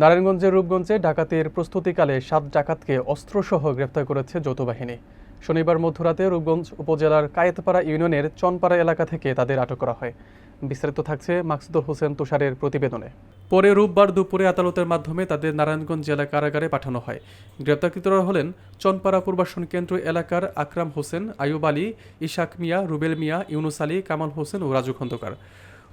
নারায়ণগঞ্জের রূপগঞ্জে ডাকাতির প্রস্তুতিকালে ৭ ডাকাতকে অস্ত্রসহ গ্রেফতার করেছে যৌথ বাহিনী। শনিবার মধ্যরাতে রূপগঞ্জ উপজেলার কায়েতপাড়া ইউনিয়নের চনপাড়া এলাকা থেকে তাদের আটক করা হয়। বিস্তারিত থাকছে মাকসুদুল হোসেন তুষারের প্রতিবেদনে। পরে রোববার দুপুরে আদালতের মাধ্যমে তাদের নারায়ণগঞ্জ জেলা কারাগারে পাঠানো হয়। গ্রেপ্তারকৃতরা হলেন চনপাড়া পূর্বাসন কেন্দ্র এলাকার আকরাম হোসেন, আয়ুব আলী, ইশাক মিয়া, রুবেল মিয়া, ইউনুস আলী, কামাল হোসেন ও রাজু খন্দকার।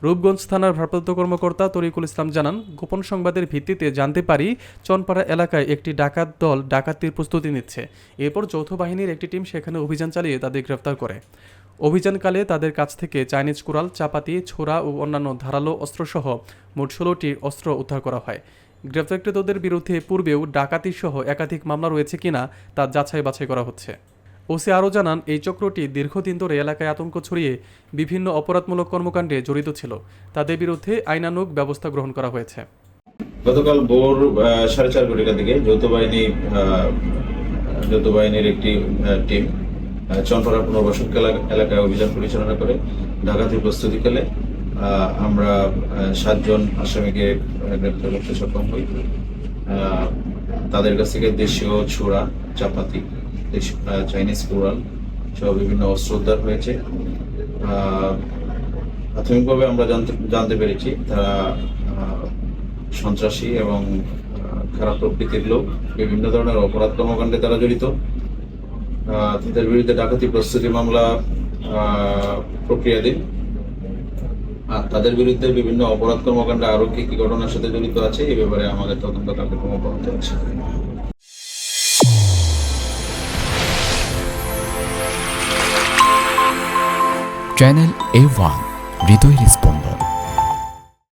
রূপগঞ্জ থানার ভারপ্রাপ্ত কর্মকর্তা তরিকুল ইসলাম জানান, গোপন সংবাদের ভিত্তিতে জানতে পারি চনপাড়া এলাকায় একটি ডাকাত দল ডাকাতির প্রস্তুতি নিচ্ছে। এরপর যৌথ বাহিনীর একটি টিম সেখানে অভিযান চালিয়ে তাদের গ্রেফতার করে। অভিযানকালে তাদের কাছ থেকে চাইনিজ কুড়াল, চাপাতি, ছোরা ও অন্যান্য ধারালো অস্ত্রসহ মোট 16টি অস্ত্র উদ্ধার করা হয়। গ্রেফতারকৃতদের বিরুদ্ধে পূর্বেও ডাকাতিসহ একাধিক মামলা রয়েছে কিনা তা যাচাই বাছাই করা হচ্ছে। ওসি আরও জানান, এই চক্রটি দীর্ঘদিন ধরে এলাকায় আতঙ্ক ছড়িয়ে বিভিন্ন অপরাধমূলক কর্মকাণ্ডে জড়িত ছিল। তাদের বিরুদ্ধে আইনানুগ ব্যবস্থা গ্রহণ করা হয়েছে। গতকাল ভোর 4:30 ঘটিকার দিকে যৌথ বাহিনীর একটি টিম চনপাড়া পুনর্বাসন এলাকায় অভিযান পরিচালনা করে ডাকাতির প্রস্তুতিকালে আমরা 7 জন আসামিকে গ্রেপ্তার করতে সক্ষম হই। তাদের কাছ থেকে দেশীয় ছোরা, চাপাতি, চাইনিজ কুড়াল সহ বিভিন্ন অস্ত্র উদ্ধার হয়েছে। প্রাথমিকভাবে আমরা জানতে পেরেছি তারা সন্ত্রাসী এবং খারাপ প্রকৃতির লোক, বিভিন্ন ধরনের অপরাধ কর্মকাণ্ডে তারা জড়িত। তাদের বিরুদ্ধে ডাকাতি প্রস্তুতি মামলা প্রক্রিয়াধীন। আর তাদের বিরুদ্ধে বিভিন্ন অপরাধ কর্মকাণ্ডে আরো কি কি ঘটনার সাথে জড়িত আছে এই ব্যাপারে আমাদের তদন্ত কার্যক্রম অব্যাহত আছে। চ্যানেল A1 হৃদয়ের স্পন্দন।